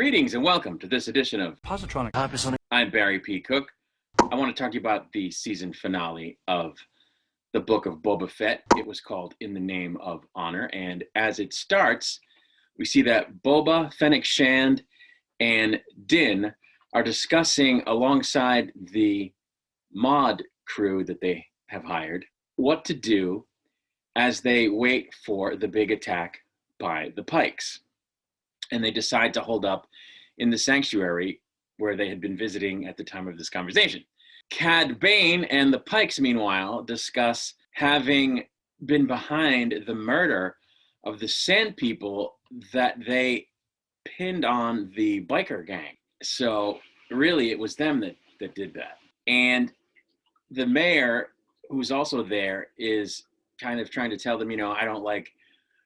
Greetings and welcome to this edition of Positronic. I'm Barry P. Cook. I want to talk to you about the season finale of the book of Boba Fett. It was called In the Name of Honor. And as it starts, we see that Boba, Fennec Shand, and Din are discussing alongside the mod crew that they have hired what to do as they wait for the big attack by the Pikes. And they decide to hold up in the sanctuary where they had been visiting at the time of this conversation. Cad Bane and the Pikes, meanwhile, discuss having been behind the murder of the Sand People that they pinned on the biker gang. So really, it was them that did that. And the mayor, who's also there, is kind of trying to tell them, I don't like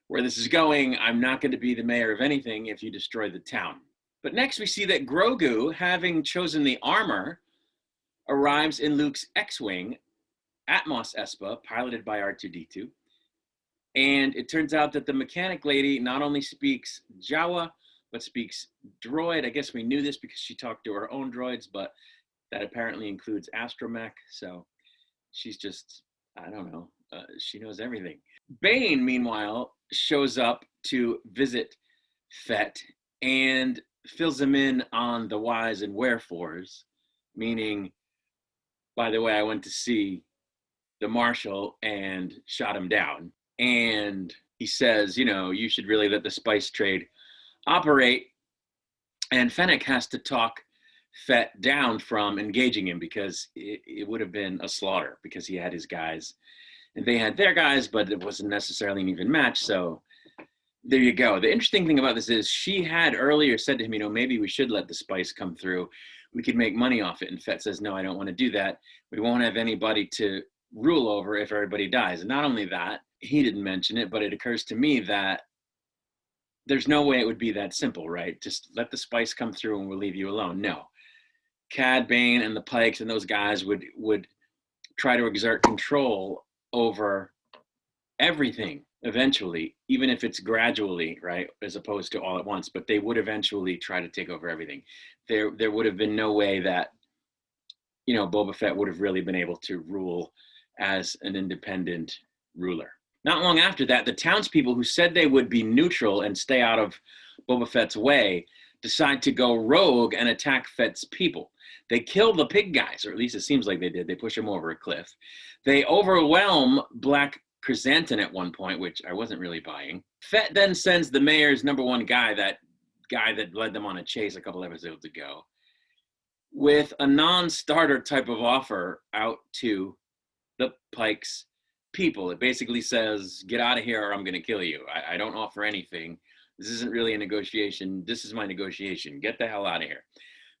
where this is going. I'm not going to be the mayor of anything if you destroy the town. But next we see that Grogu, having chosen the armor, arrives in Luke's X-Wing at Mos Espa, piloted by R2-D2. And it turns out that the mechanic lady not only speaks Jawa, but speaks droid. I guess we knew this because she talked to her own droids, but that apparently includes astromech. So she's just, I don't know, she knows everything. Bane, meanwhile, shows up to visit Fett and fills him in on the whys and wherefores, meaning, by the way, I went to see the marshal and shot him down. And he says, you should really let the spice trade operate. And Fennec has to talk Fett down from engaging him because it would have been a slaughter because he had his guys and they had their guys, but it wasn't necessarily an even match. So there you go. The interesting thing about this is she had earlier said to him, maybe we should let the spice come through. We could make money off it. And Fett says, no, I don't want to do that. We won't have anybody to rule over if everybody dies. And not only that, he didn't mention it, but it occurs to me that there's no way it would be that simple, right? Just let the spice come through and we'll leave you alone. No. Cad Bane and the Pikes and those guys would try to exert control over everything eventually, even if it's gradually, right, as opposed to all at once, but they would eventually try to take over everything. There would have been no way that, Boba Fett would have really been able to rule as an independent ruler. Not long after that, the townspeople who said they would be neutral and stay out of Boba Fett's way decide to go rogue and attack Fett's people. They kill the pig guys, or at least it seems like they did. They push them over a cliff. They overwhelm Black Chrysanthemum at one point, which I wasn't really buying. Fett then sends the mayor's number one guy, that guy that led them on a chase a couple episodes ago, with a non-starter type of offer out to the Pikes people. It basically says, get out of here or I'm going to kill you. I don't offer anything. This isn't really a negotiation. This is my negotiation. Get the hell out of here.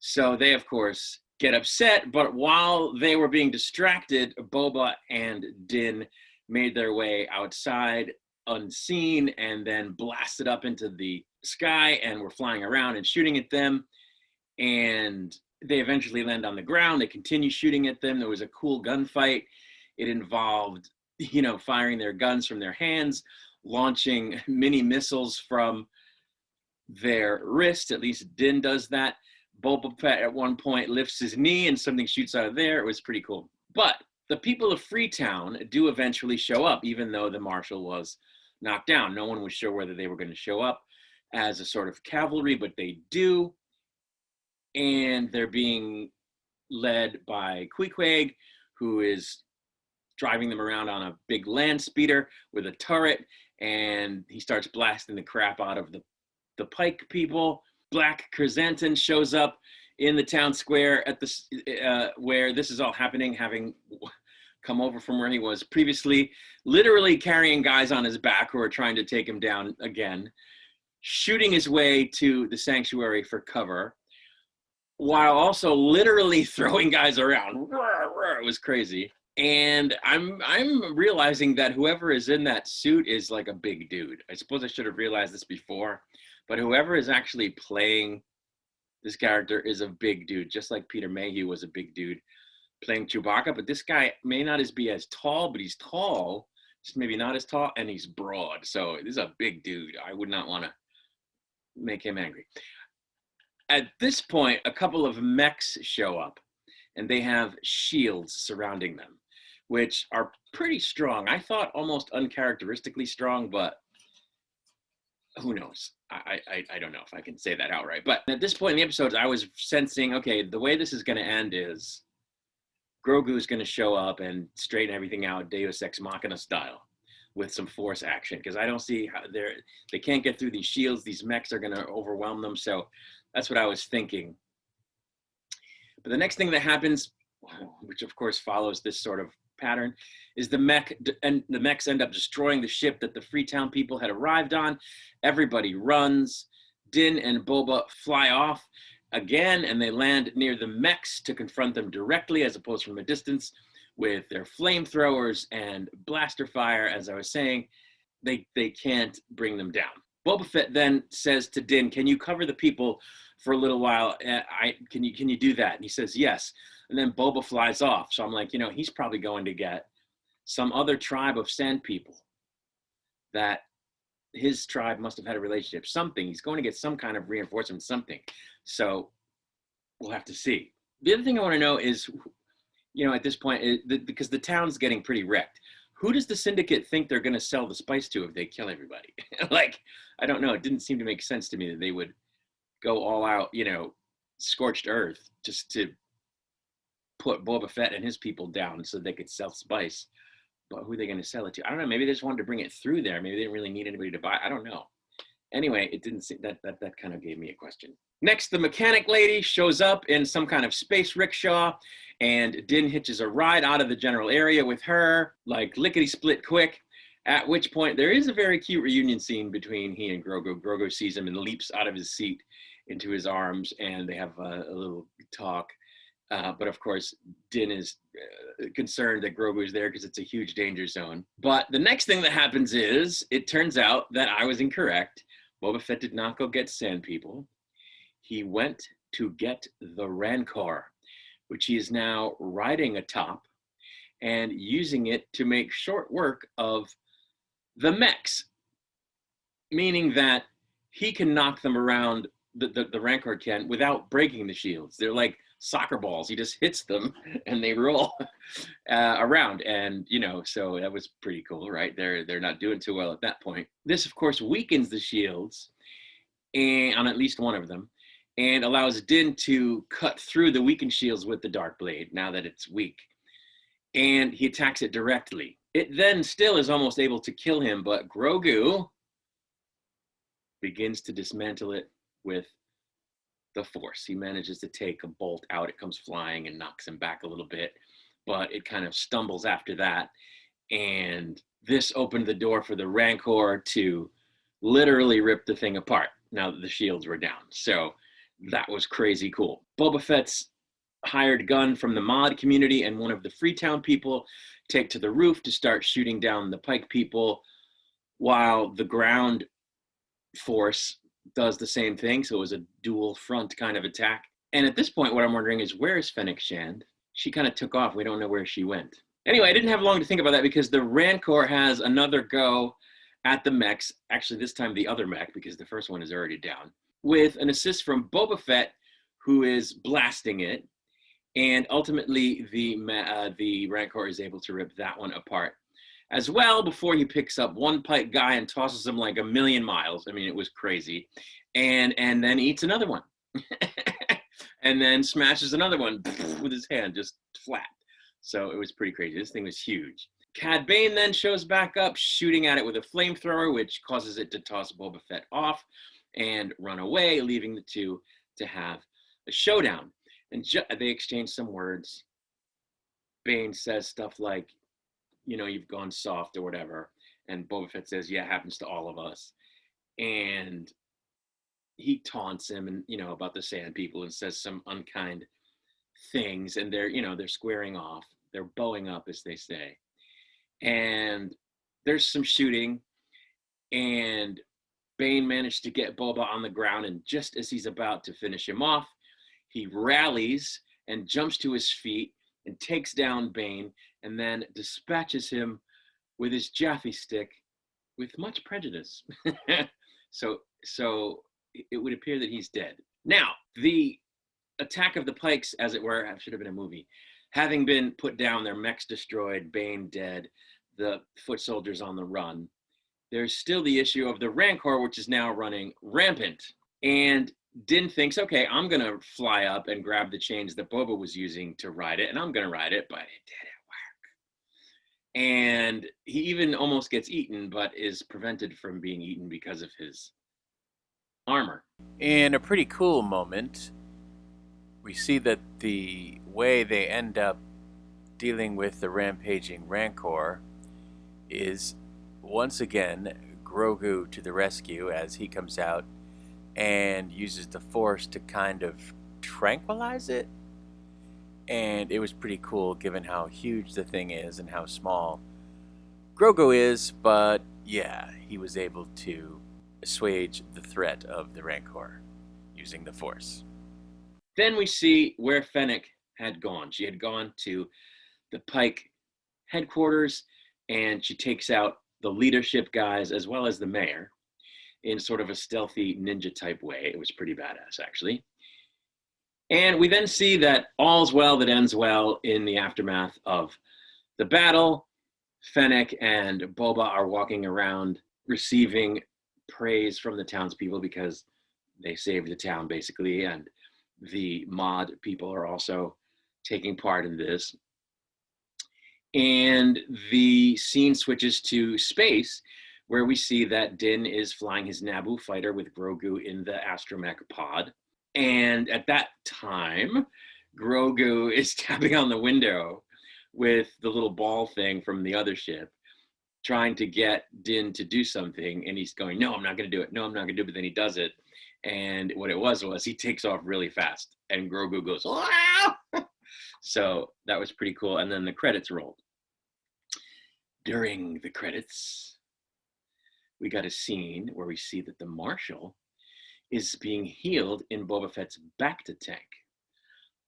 So they, of course, get upset. But while they were being distracted, Boba and Din made their way outside unseen and then blasted up into the sky and were flying around and shooting at them. And they eventually land on the ground. They continue shooting at them. There was a cool gunfight. It involved, firing their guns from their hands, launching mini missiles from their wrist. At least Din does that. Boba Fett at one point lifts his knee and something shoots out of there. It was pretty cool. But the people of Freetown do eventually show up, even though the marshal was knocked down. No one was sure whether they were going to show up as a sort of cavalry, but they do. And they're being led by Queequeg, who is driving them around on a big land speeder with a turret, and he starts blasting the crap out of the Pike people. Black Chrysanthemum shows up in the town square at the where this is all happening, having come over from where he was previously, literally carrying guys on his back who are trying to take him down again, shooting his way to the sanctuary for cover, while also literally throwing guys around. It was crazy. And I'm realizing that whoever is in that suit is like a big dude. I suppose I should have realized this before, but whoever is actually playing this character is a big dude, just like Peter Mayhew was a big dude playing Chewbacca. But this guy may not be as tall, but he's tall, just maybe not as tall, and he's broad. So this is a big dude. I would not want to make him angry. At this point, a couple of mechs show up, and they have shields surrounding them, which are pretty strong. I thought almost uncharacteristically strong, but who knows? I don't know if I can say that outright. But at this point in the episodes, I was sensing, okay, the way this is going to end is Grogu is going to show up and straighten everything out, Deus Ex Machina style, with some force action. Because I don't see how they can't get through these shields. These mechs are going to overwhelm them. So that's what I was thinking. But the next thing that happens, which of course follows this sort of pattern, is the mechs end up destroying the ship that the Freetown people had arrived on. Everybody runs. Din and Boba fly off again, and they land near the mechs to confront them directly as opposed from a distance with their flamethrowers and blaster fire. As I was saying, they can't bring them down. Boba Fett then says to Din, "Can you cover the people for a little while? Can you do that?" And he says, "Yes." And then Boba flies off. So I'm like, he's probably going to get some other tribe of sand people that his tribe must have had a relationship, something. He's going to get some kind of reinforcement, something. So we'll have to see. The other thing I want to know is, at this point, because the town's getting pretty wrecked, who does the Syndicate think they're going to sell the spice to if they kill everybody? I don't know. It didn't seem to make sense to me that they would go all out, scorched earth just to put Boba Fett and his people down so they could sell spice. But who are they going to sell it to? I don't know. Maybe they just wanted to bring it through there. Maybe they didn't really need anybody to buy. I don't know. Anyway, it didn't seem that kind of gave me a question. Next, the mechanic lady shows up in some kind of space rickshaw, and Din hitches a ride out of the general area with her, like lickety split quick. At which point, there is a very cute reunion scene between he and Grogu. Grogu sees him and leaps out of his seat into his arms, and they have a little talk. But of course, Din is concerned that Grogu is there because it's a huge danger zone. But the next thing that happens is, it turns out that I was incorrect. Boba Fett did not go get sand people. He went to get the Rancor, which he is now riding atop and using it to make short work of the mechs, meaning that he can knock them around, the Rancor can, without breaking the shields. They're like soccer balls. He just hits them and they roll around. And, so that was pretty cool, right? They're not doing too well at that point. This, of course, weakens the shields on at least one of them, and allows Din to cut through the weakened shields with the dark blade now that it's weak. And he attacks it directly. It then still is almost able to kill him, but Grogu begins to dismantle it with the Force. He manages to take a bolt out. It comes flying and knocks him back a little bit, but it kind of stumbles after that. And this opened the door for the Rancor to literally rip the thing apart now that the shields were down. So that was crazy cool. Boba Fett's hired gun from the mod community and one of the Freetown people take to the roof to start shooting down the Pike people, while the ground force does the same thing. So it was a dual front kind of attack. And at this point, what I'm wondering is, where is Fennec Shand? She kind of took off. We don't know where she went. Anyway, I didn't have long to think about that because the Rancor has another go at the mechs. Actually, this time the other mech, because the first one is already down, with an assist from Boba Fett, who is blasting it. And ultimately, the Rancor is able to rip that one apart as well, before he picks up one Pike guy and tosses him like a million miles. I mean, it was crazy. And then eats another one. And then smashes another one with his hand, just flat. So it was pretty crazy. This thing was huge. Cad Bane then shows back up, shooting at it with a flamethrower, which causes it to toss Boba Fett off and run away, leaving the two to have a showdown. And they exchange some words. Bane says stuff like, you've gone soft or whatever. And Boba Fett says, yeah, it happens to all of us. And he taunts him and, about the sand people, and says some unkind things. And they're squaring off. They're bowing up, as they say. And there's some shooting. And Bane managed to get Boba on the ground. And just as he's about to finish him off, he rallies and jumps to his feet and takes down Bane, and then dispatches him with his Jaffe stick with much prejudice. So it would appear that he's dead. Now, the attack of the Pikes, as it were, should have been a movie, having been put down, their mechs destroyed, Bane dead, the foot soldiers on the run, there's still the issue of the Rancor, which is now running rampant. And Din thinks, okay, I'm going to fly up and grab the chains that Boba was using to ride it, and I'm going to ride it, but it didn't work. And he even almost gets eaten, but is prevented from being eaten because of his armor. In a pretty cool moment, we see that the way they end up dealing with the rampaging Rancor is once again Grogu to the rescue as he comes out and uses the Force to kind of tranquilize it. And it was pretty cool given how huge the thing is and how small Grogu is, but yeah, he was able to assuage the threat of the Rancor using the Force. Then we see where Fennec had gone. She had gone to the Pike headquarters, and she takes out the leadership guys as well as the mayor in sort of a stealthy ninja type way. It was pretty badass, actually. And we then see that all's well that ends well in the aftermath of the battle. Fennec and Boba are walking around receiving praise from the townspeople because they saved the town, basically, and the mod people are also taking part in this. And the scene switches to space, where we see that Din is flying his Naboo fighter with Grogu in the astromech pod. And at that time, Grogu is tapping on the window with the little ball thing from the other ship, trying to get Din to do something. And he's going, no, I'm not going to do it. No, I'm not going to do it. But then he does it. And what it was he takes off really fast. And Grogu goes, ah! So that was pretty cool. And then the credits rolled. During the credits, we got a scene where we see that the Marshal is being healed in Boba Fett's Bacta tank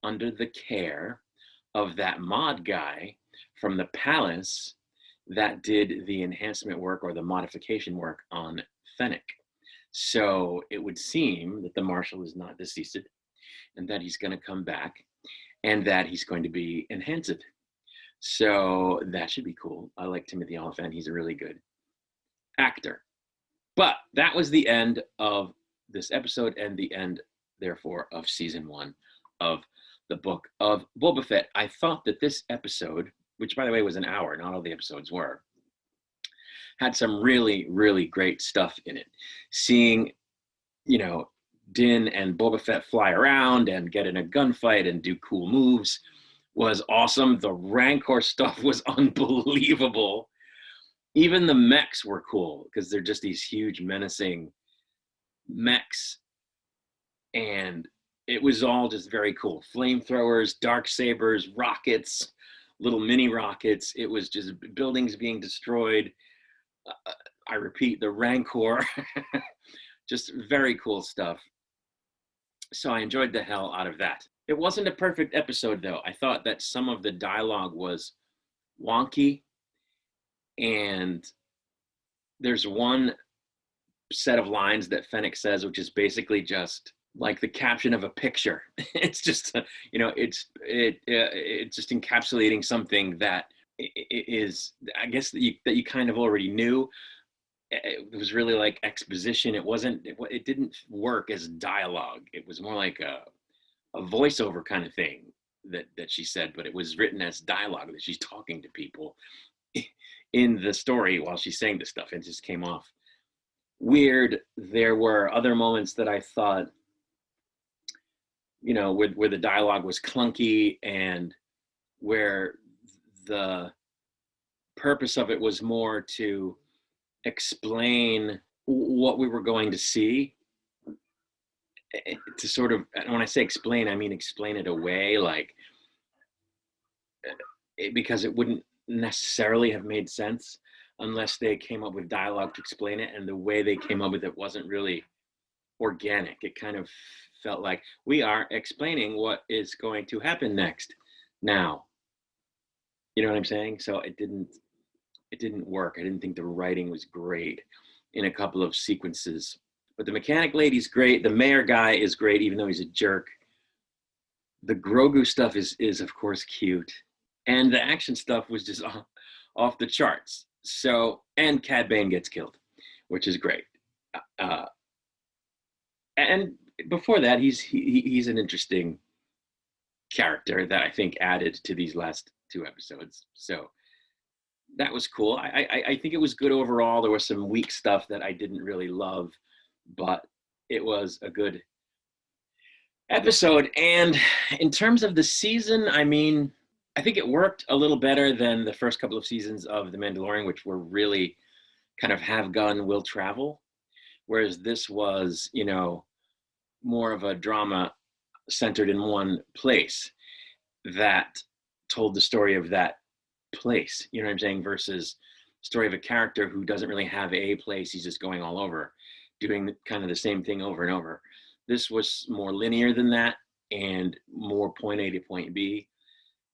under the care of that mod guy from the palace that did the enhancement work or the modification work on Fennec. So it would seem that the Marshal is not deceased and that he's going to come back and that he's going to be enhanced. So that should be cool. I like Timothy Olyphant. He's a really good actor. But that was the end of this episode and the end, therefore, of season 1 of the book of Boba Fett. I thought that this episode, which by the way was an hour, not all the episodes were, had some really, really great stuff in it. Seeing, Din and Boba Fett fly around and get in a gunfight and do cool moves was awesome. The Rancor stuff was unbelievable. Even the mechs were cool because they're just these huge menacing mechs. And it was all just very cool. Flamethrowers, dark sabers, rockets, little mini rockets. It was just buildings being destroyed. I repeat, the Rancor. Just very cool stuff. So I enjoyed the hell out of that. It wasn't a perfect episode, though. I thought that some of the dialogue was wonky. And there's one set of lines that Fennec says, which is basically just like the caption of a picture. It's just, it's just encapsulating something that is, I guess, that you kind of already knew. It was really like exposition. It didn't work as dialogue. It was more like a voiceover kind of thing that she said, but it was written as dialogue that she's talking to people in the story while she's saying this stuff. It just came off weird. There were other moments that I thought, where the dialogue was clunky and where the purpose of it was more to explain what we were going to see, to sort of, when I say explain, I mean explain it away, like, because it wouldn't necessarily have made sense unless they came up with dialogue to explain it, and the way they came up with it wasn't really organic. It kind of felt like we are explaining what is going to happen next now. You know what I'm saying? So it didn't work. I didn't think the writing was great in a couple of sequences. But the mechanic lady's great. The mayor guy is great, even though he's a jerk. The Grogu stuff is of course cute, and the action stuff was just off the charts. So, and Cad Bane gets killed, which is great. Uh, and before that, he's an interesting character that I think added to these last 2 episodes. So that was cool. I think it was good overall. There was some weak stuff that I didn't really love, but it was a good episode. And in terms of the season, I mean, I think it worked a little better than the first couple of seasons of The Mandalorian, which were really kind of have gun, will travel. Whereas this was, you know, more of a drama centered in one place that told the story of that place, you know what I'm saying, versus story of a character who doesn't really have a place. He's just going all over, doing kind of the same thing over and over. This was more linear than that and more point A to point B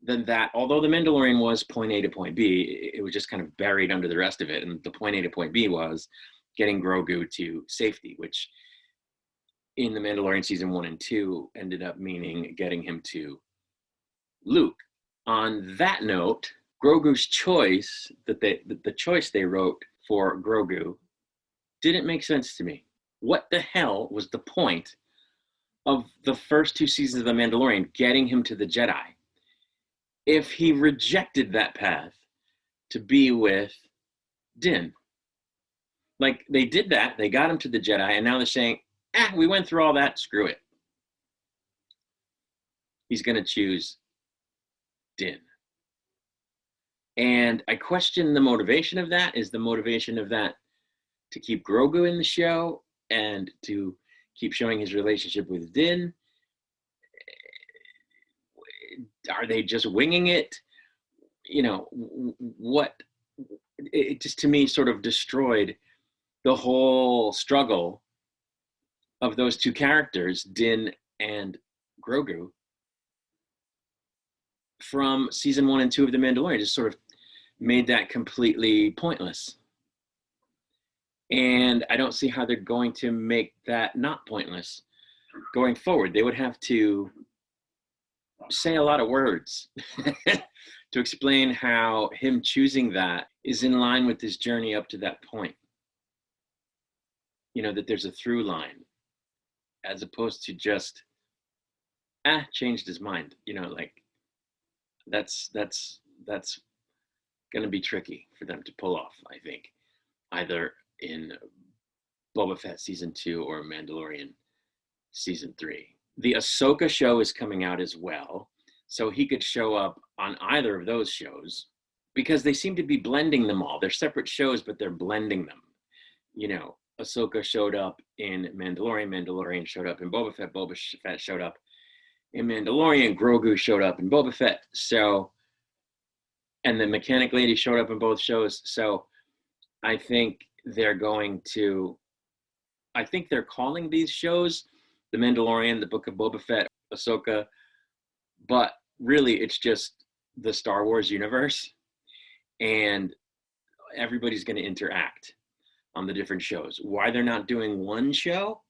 than that. Although The Mandalorian was point A to point B, it was just kind of buried under the rest of it. And the point A to point B was getting Grogu to safety, which in The Mandalorian season 1 and 2 ended up meaning getting him to Luke. On that note, Grogu's choice, the choice they wrote for Grogu didn't make sense to me. What the hell was the point of the first 2 seasons of The Mandalorian getting him to the Jedi if he rejected that path to be with Din? Like, they did that, they got him to the Jedi, and now they're saying, we went through all that, screw it. He's going to choose Din. And I question the motivation of that. Is the motivation of that to keep Grogu in the show and to keep showing his relationship with Din? Are they just winging it? You know, what? It just, to me, sort of destroyed the whole struggle of those 2 characters, Din and Grogu, from season 1 and 2 of The Mandalorian. Just sort of made that completely pointless. And I don't see how they're going to make that not pointless going forward. They would have to say a lot of words to explain how him choosing that is in line with his journey up to that point. You know, that there's a through line, as opposed to just, changed his mind. You know, like, that's going to be tricky for them to pull off, I think, either in Boba Fett season 2 or Mandalorian season 3. The Ahsoka show is coming out as well, so he could show up on either of those shows, because they seem to be blending them all. They're separate shows, but they're blending them. You know, Ahsoka showed up in Mandalorian, Mandalorian showed up in Boba Fett, Boba Fett showed up in Mandalorian, Grogu showed up in Boba Fett. So, and the mechanic lady showed up in both shows. So I think they're calling these shows The Mandalorian, The Book of Boba Fett, Ahsoka, but really it's just the Star Wars universe, and everybody's going to interact on the different shows. Why they're not doing one show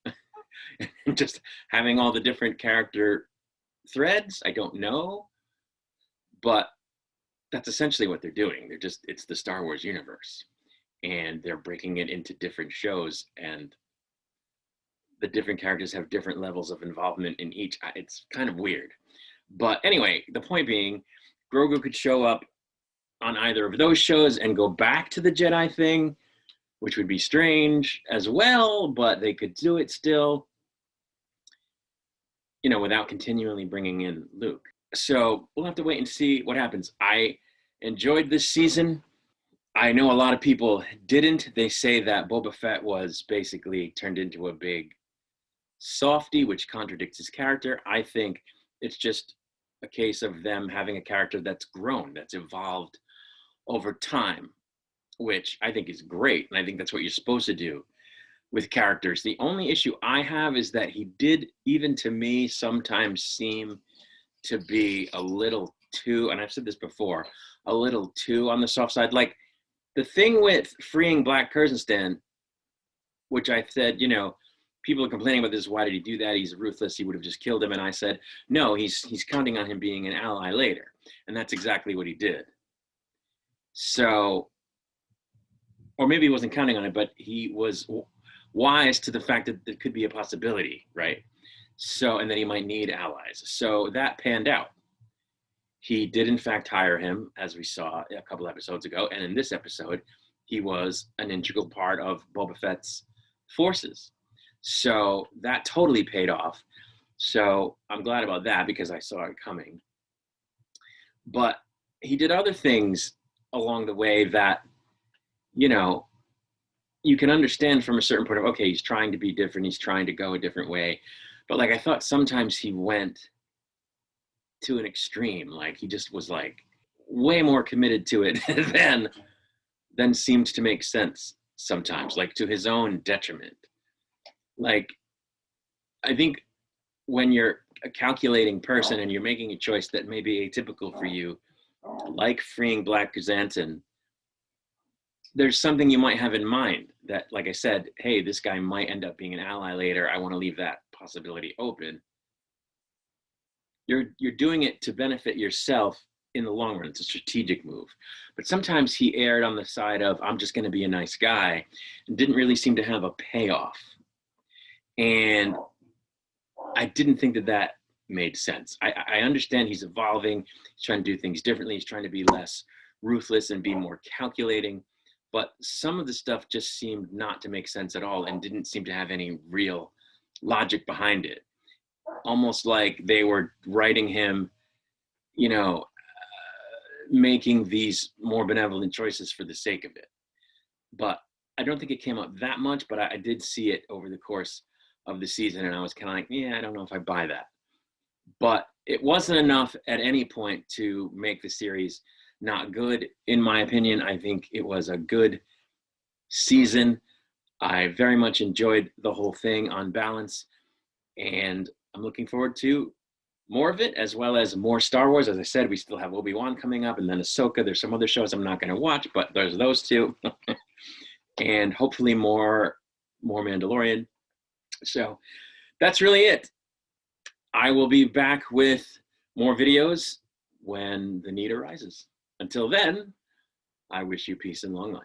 and just having all the different character threads, I don't know, but that's essentially what they're doing. It's the Star Wars universe, and they're breaking it into different shows, and the different characters have different levels of involvement in each. It's kind of weird. But anyway, the point being, Grogu could show up on either of those shows and go back to the Jedi thing, which would be strange as well, but they could do it still, you know, without continually bringing in Luke. So we'll have to wait and see what happens. I enjoyed this season. I know a lot of people didn't. They say that Boba Fett was basically turned into a big softy, which contradicts his character. I think it's just a case of them having a character that's grown, that's evolved over time, which I think is great. And I think that's what you're supposed to do with characters. The only issue I have is that he did, even to me, sometimes seem to be a little too, and I've said this before, a little too on the soft side. Like the thing with freeing Black Kurzenstan, which I said, you know, people are complaining about this. Why did he do that? He's ruthless. He would have just killed him. And I said, no, he's counting on him being an ally later. And that's exactly what he did. So, or maybe he wasn't counting on it, but he was wise to the fact that there could be a possibility, right? So, and that he might need allies. So that panned out. He did, in fact, hire him, as we saw a couple episodes ago. And in this episode, he was an integral part of Boba Fett's forces. So that totally paid off. So I'm glad about that because I saw it coming. But he did other things along the way that, you know, you can understand from a certain point of, okay, he's trying to be different. He's trying to go a different way. But like, I thought sometimes he went to an extreme. Like he just was like way more committed to it than seemed to make sense sometimes, like to his own detriment. Like, I think when you're a calculating person and you're making a choice that may be atypical for you, like freeing Black Chrysanthemum, there's something you might have in mind that, like I said, hey, this guy might end up being an ally later. I want to leave that possibility open. You're doing it to benefit yourself in the long run. It's a strategic move. But sometimes he erred on the side of, I'm just going to be a nice guy, and didn't really seem to have a payoff. And I didn't think that that made sense. I understand he's evolving. He's trying to do things differently. He's trying to be less ruthless and be more calculating. But some of the stuff just seemed not to make sense at all and didn't seem to have any real logic behind it. Almost like they were writing him, you know, making these more benevolent choices for the sake of it. But I don't think it came up that much, but I did see it over the course of the season, and I was kind of like, yeah, I don't know if I buy that. But it wasn't enough at any point to make the series not good. In my opinion, I think it was a good season. I very much enjoyed the whole thing on balance, and I'm looking forward to more of it, as well as more Star Wars. As I said, we still have Obi-Wan coming up, and then Ahsoka. There's some other shows I'm not going to watch, but there's those two. And hopefully more Mandalorian. So that's really it. I will be back with more videos when the need arises. Until then, I wish you peace and long life.